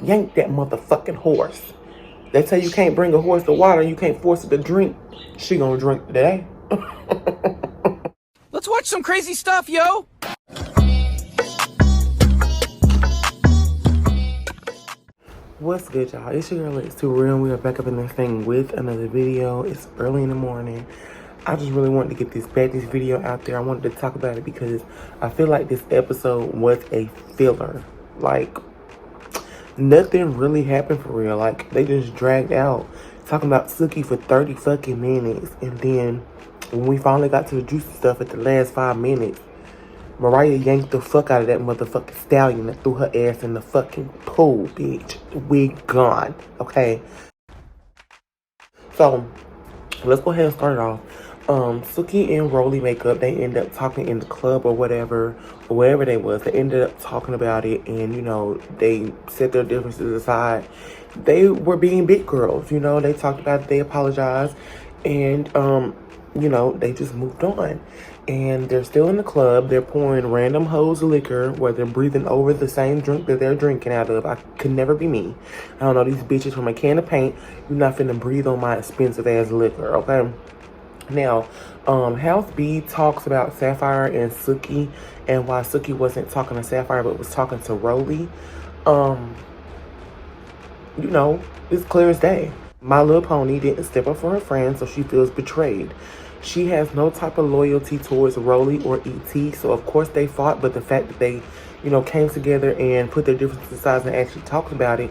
yank that motherfucking horse. They tell you can't bring a horse to water, you can't force it to drink. She gonna drink today. Let's watch some crazy stuff, yo! What's good, y'all? It's your girl, It's Too Real. We are back up in this thing with another video. It's early in the morning. I just really wanted to get this Baddies video out there. I wanted to talk about it because I feel like this episode was a filler. Like, nothing really happened for real. Like, they just dragged out talking about Suki for 30 fucking minutes. And then when we finally got to the juicy stuff at the last 5 minutes, Mariah yanked the fuck out of that motherfucking stallion and threw her ass in the fucking pool, bitch. We gone, okay? So, let's go ahead and start it off. Suki and Rollie make up. They end up talking in the club or whatever, or wherever they was. They ended up talking about it, and, you know, they set their differences aside. They were being big girls, you know. They talked about it, they apologized, and, you know, they just moved on. And they're still in the club. They're pouring random hoes liquor where they're breathing over the same drink that they're drinking out of. I could never be me. I don't know, these bitches from a can of paint. You're not finna breathe on my expensive ass liquor, okay? Now, House B talks about Sapphire and Suki and why Suki wasn't talking to Sapphire but was talking to Rollie. You know, it's clear as day. My Little Pony didn't step up for her friend, so she feels betrayed. She has no type of loyalty towards Rollie or E.T., so of course they fought, but the fact that they, you know, came together and put their differences aside and actually talked about it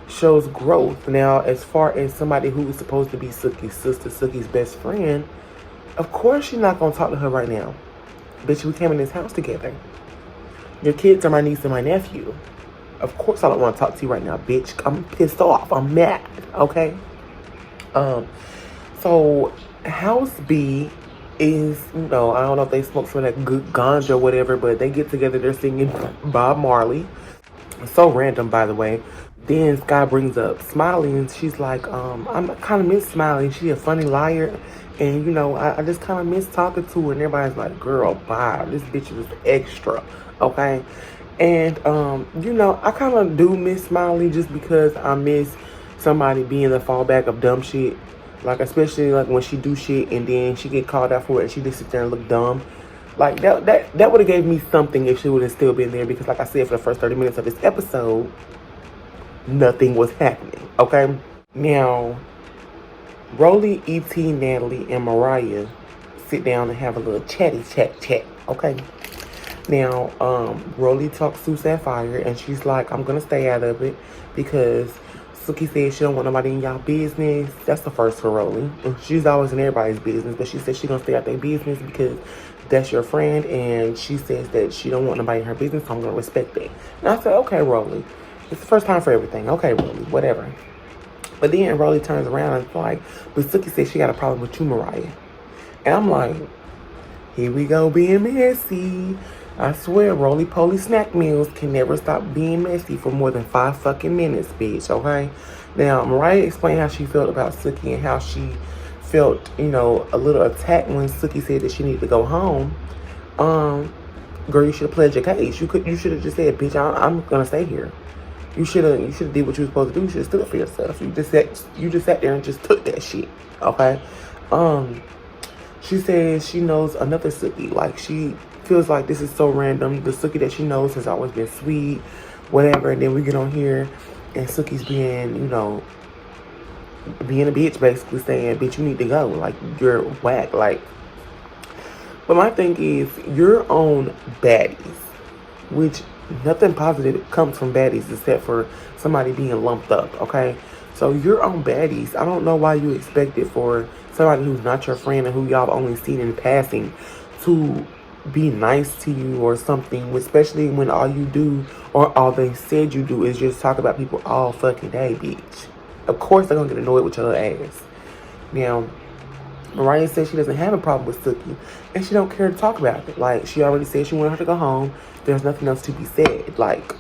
shows growth. Now, as far as somebody who is supposed to be Suki's sister, Suki's best friend, of course she's not going to talk to her right now. Bitch, we came in this house together. Your kids are my niece and my nephew. Of course I don't want to talk to you right now, bitch. I'm pissed off. I'm mad, okay? So House B is, you know, I don't know if they smoke some of that good ganja or whatever, but they get together, they're singing Bob Marley. So random, by the way. Then Sky brings up Smiley, and she's like, I kind of miss Smiley. She a funny liar, and, you know, I just kind of miss talking to her. And everybody's like, girl, bye. This bitch is extra, okay? And, you know, I kind of do miss Smiley just because I miss somebody being the fallback of dumb shit. Like, especially, like, when she do shit and then she get called out for it and she just sit there and look dumb. Like, that would have gave me something if she would have still been there. Because, like I said, for the first 30 minutes of this episode, nothing was happening, okay? Now, Rollie, E.T., Natalie, and Mariah sit down and have a little chat, okay? Now, Rollie talks to Sapphire, and she's like, I'm going to stay out of it because Suki said she don't want nobody in y'all business. That's the first for Rollie. And she's always in everybody's business, but she said she's going to stay out their business because that's your friend, and she says that she don't want nobody in her business, so I'm going to respect that. And I said, okay, Rollie. It's the first time for everything. Okay, Rollie, whatever. But then Rollie turns around and it's like, but Suki said she got a problem with you, Mariah. And I'm like, here we go being messy. I swear, roly-poly snack meals can never stop being messy for more than 5 fucking minutes, bitch, okay? Now, Mariah explained how she felt about Suki and how she felt, you know, a little attacked when Suki said that she needed to go home. Girl, you should have pledged your case. You should have just said, bitch, I'm gonna stay here. You should have did what you were supposed to do. You should have stood up for yourself. You just sat there and just took that shit, okay? She says she knows another Suki. Like, she feels like this is so random. The Suki that she knows has always been sweet, whatever. And then we get on here and Suki's being, you know, being a bitch, basically saying, bitch, you need to go. Like, you're whack. Like, but my thing is, you're on Baddies, which nothing positive comes from Baddies except for somebody being lumped up, okay? So you're on Baddies. I don't know why you expect it for somebody who's not your friend and who y'all only seen in passing to be nice to you or something, especially when all you do or all they said you do is just talk about people all fucking day, bitch. Of course they're gonna get annoyed with your ass. Now, Mariah says she doesn't have a problem with Suki and she don't care to talk about it. Like, she already said she wanted her to go home. There's nothing else to be said. Like,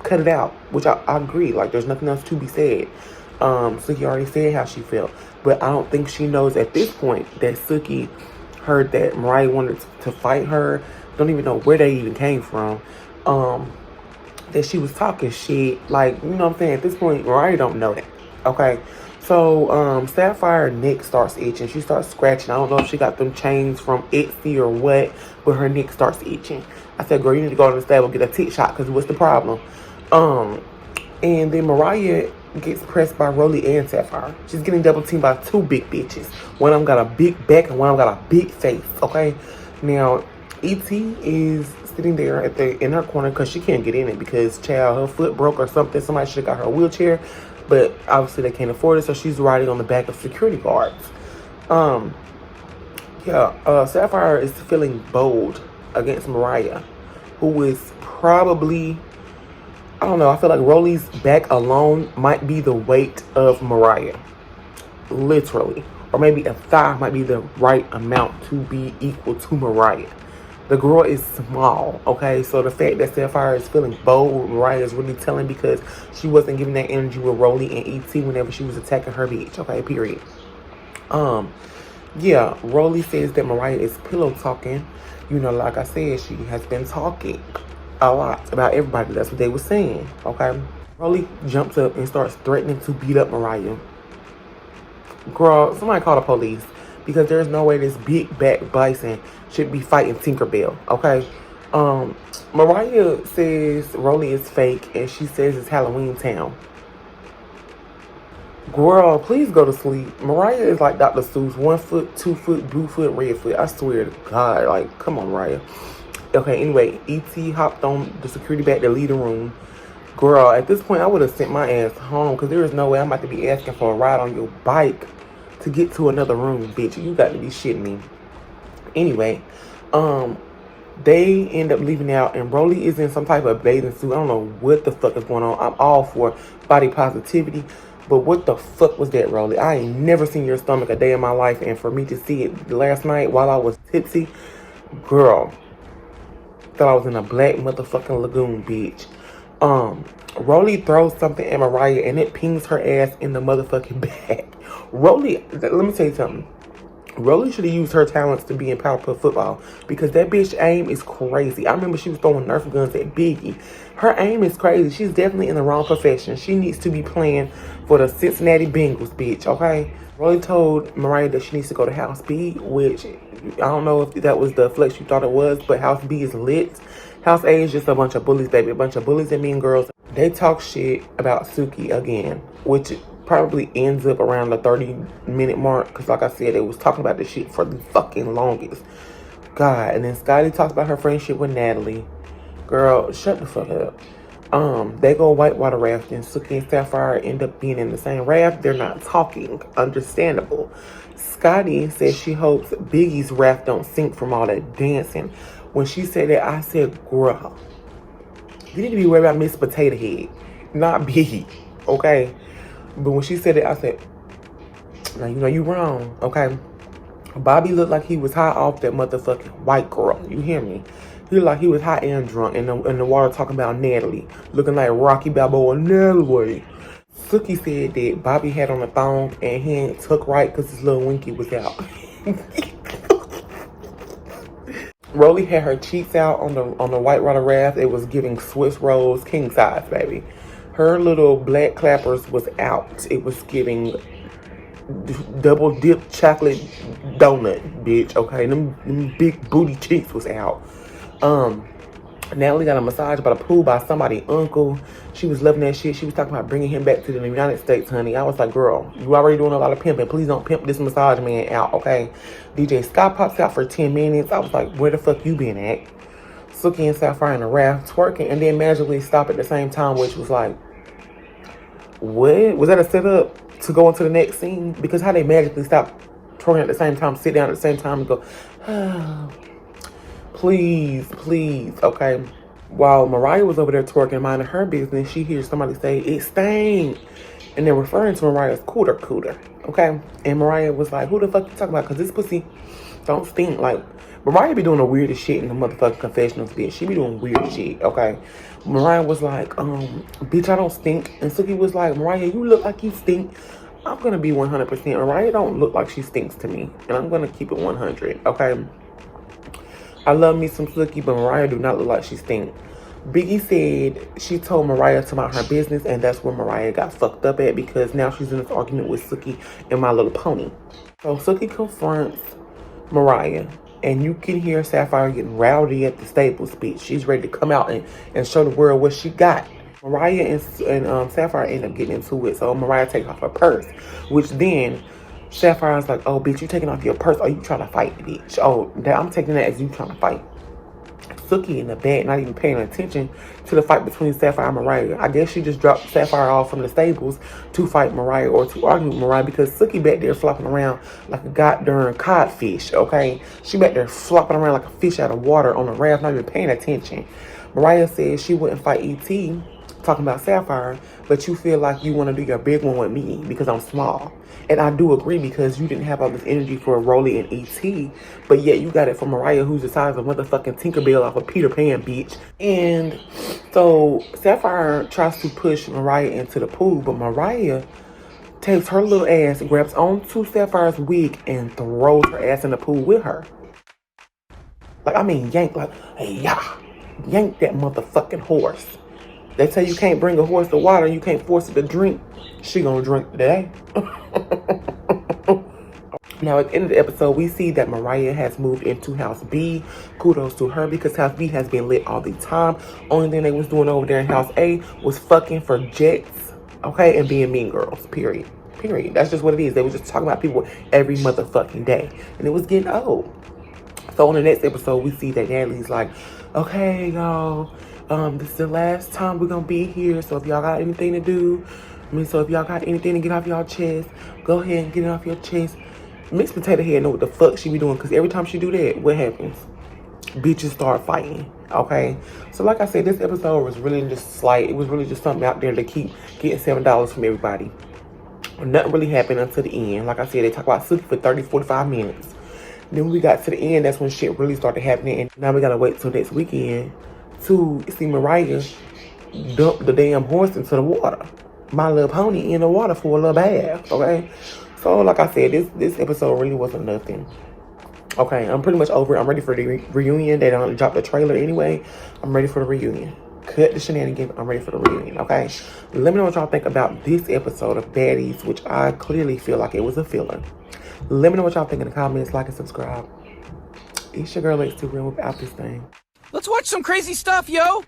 cut it out, which I agree. Like, there's nothing else to be said. Suki already said how she felt, but I don't think she knows at this point that Suki heard that Mariah wanted to fight her. Don't even know where they even came from. that she was talking shit. Like, you know what I'm saying? At this point, Mariah don't know that. Okay? So, Sapphire neck starts itching. She starts scratching. I don't know if she got them chains from Etsy or what, but her neck starts itching. I said, girl, you need to go to the stable and get a tick shot, because what's the problem? And then Mariah gets pressed by Rollie and Sapphire. She's getting double teamed by two big bitches. One of them got a big back and one of them got a big face, okay? Now, E.T. is sitting there in her corner because she can't get in it because, child, her foot broke or something. Somebody should have got her a wheelchair, but obviously they can't afford it, so she's riding on the back of security guards. Sapphire is feeling bold against Mariah, who is probably, I don't know, I feel like Rollie's back alone might be the weight of Mariah. Literally. Or maybe a thigh might be the right amount to be equal to Mariah. The girl is small, okay? So the fact that Sapphire is feeling bold with Mariah is really telling, because she wasn't giving that energy with Rollie and E.T. whenever she was attacking her bitch, okay? Period. Rollie says that Mariah is pillow talking. You know, like I said, she has been talking a lot about everybody. That's what they were saying, okay? Rollie jumps up and starts threatening to beat up Mariah. Girl, somebody call the police, because there's no way this big back bison should be fighting Tinkerbell, okay? Mariah says Rollie is fake, and she says it's Halloween Town. Girl, please go to sleep. Mariah is like Dr. Seuss, 1 foot, 2 foot, blue foot, red foot. I swear to God, like, come on, Mariah. Okay, anyway, E.T. hopped on the security back to leave the room. Girl, at this point, I would have sent my ass home, because there is no way I'm about to be asking for a ride on your bike to get to another room, bitch. You got to be shitting me. Anyway, they end up leaving out, and Rollie is in some type of bathing suit. I don't know what the fuck is going on. I'm all for body positivity, but what the fuck was that, Rollie? I ain't never seen your stomach a day in my life, and for me to see it last night while I was tipsy, girl, thought I was in a black motherfucking lagoon, bitch. Rollie throws something at Mariah, and it pings her ass in the motherfucking back. Rollie, let me tell you something. Rollie should have used her talents to be in power football, because that bitch aim is crazy. I remember she was throwing Nerf guns at Biggie. Her aim is crazy. She's definitely in the wrong profession. She needs to be playing for the Cincinnati Bengals, bitch, okay? Rollie told Mariah that she needs to go to House B, which I don't know if that was the flex you thought it was, but House B is lit. House A is just a bunch of bullies, baby. A bunch of bullies and mean girls. They talk shit about Suki again, which probably ends up around the 30-minute mark, because like I said, they was talking about this shit for the fucking longest. God. And then Scotty talks about her friendship with Natalie. Girl, shut the fuck up. They go whitewater rafting. Suki and Sapphire end up being in the same raft. They're not talking. Understandable. Scotty says she hopes Biggie's raft don't sink from all that dancing. When she said that, I said, girl, you need to be worried about Miss Potato Head, not Biggie, okay? But when she said it, I said, now, you know, you wrong, okay? Bobby looked like he was high off that motherfucking white girl. You hear me? He looked like he was high and drunk in the water talking about Natalie. Looking like Rocky Balboa, Natalie. Suki said that Bobby had on a thong and he ain't took right because his little winky was out. Rollie had her cheeks out on the whitewater raft. It was giving Swiss rolls, king size, baby. Her little black clappers was out. It was giving double dip chocolate donut, bitch. Okay, them big booty cheeks was out. Natalie got a massage by the pool by somebody's uncle. She was loving that shit. She was talking about bringing him back to the United States, honey. I was like, girl, you already doing a lot of pimping. Please don't pimp this massage man out, okay? DJ Scott pops out for 10 minutes. I was like, where the fuck you been at? Suki and Sapphire in the raft twerking, and then magically stop at the same time, which was like, what? Was that a setup to go into the next scene? Because how they magically stop twerking at the same time, sit down at the same time, and go, oh, please, okay? While Mariah was over there twerking, minding her business, she hears somebody say, it stank. And they're referring to Mariah's cooter, okay? And Mariah was like, who the fuck you talking about? Because this pussy don't stink. Like, Mariah be doing the weirdest shit in the motherfucking confessionals, bitch. She be doing weird shit, okay? Mariah was like, bitch, I don't stink. And Suki was like, Mariah, you look like you stink. I'm going to be 100%. Mariah don't look like she stinks to me. And I'm going to keep it 100, okay? I love me some Suki, but Mariah do not look like she stink. Biggie said she told Mariah to mind her business, and that's where Mariah got fucked up at because now she's in this argument with Suki and My Little Pony. So Suki confronts Mariah, and you can hear Sapphire getting rowdy at the stable speech. She's ready to come out and show the world what she got. Mariah and Sapphire end up getting into it, so Mariah takes off her purse, which then Sapphire's like, oh, bitch, you taking off your purse? Are you trying to fight, bitch? Oh, I'm taking that as you trying to fight. Suki in the back, not even paying attention to the fight between Sapphire and Mariah. I guess she just dropped Sapphire off from the stables to fight Mariah or to argue with Mariah because Suki back there flopping around like a goddamn codfish, okay? She back there flopping around like a fish out of water on a raft, not even paying attention. Mariah said she wouldn't fight E.T., talking about Sapphire, but you feel like you want to do your big one with me because I'm small. And I do agree because you didn't have all this energy for Rollie and E.T., but yet you got it from Mariah, who's the size of motherfucking Tinkerbell off of Peter Pan, bitch. And so Sapphire tries to push Mariah into the pool, but Mariah takes her little ass, grabs onto Sapphire's wig, and throws her ass in the pool with her. Like, I mean, yank, like, hey, yeah, yank that motherfucking horse. They say you can't bring a horse to water, you can't force it to drink. She gonna drink today. Now, at the end of the episode, we see that Mariah has moved into House B. Kudos to her because House B has been lit all the time. Only thing they was doing over there in House A was fucking for jets, okay, and being mean girls, period. Period. That's just what it is. They were just talking about people every motherfucking day. And it was getting old. So on the next episode, we see that Natalie's like, okay, y'all, this is the last time we're gonna be here. So if y'all got anything to do, so if y'all got anything to get off y'all chest, go ahead and get it off your chest. Mixed Potato Head know what the fuck she be doing, because every time she do that, what happens? Bitches start fighting, okay? So like I said, this episode was really just slight. It was really just something out there to keep getting $7 from everybody. Nothing really happened until the end. Like I said, they talk about Suki for 30, 45 minutes. Then when we got to the end, that's when shit really started happening. And now we gotta wait till next weekend to see Mariah dump the damn horse into the water. My Little Pony in the water for a little bath, okay? So, like I said, this episode really wasn't nothing. Okay, I'm pretty much over it. I'm ready for the reunion. They don't drop the trailer anyway. I'm ready for the reunion. Cut the shenanigans. I'm ready for the reunion, okay? Let me know what y'all think about this episode of Baddies, which I clearly feel like it was a filler. Let me know what y'all think in the comments. Like and subscribe. It's your girl, X2 Real, without this thing. Let's watch some crazy stuff, yo!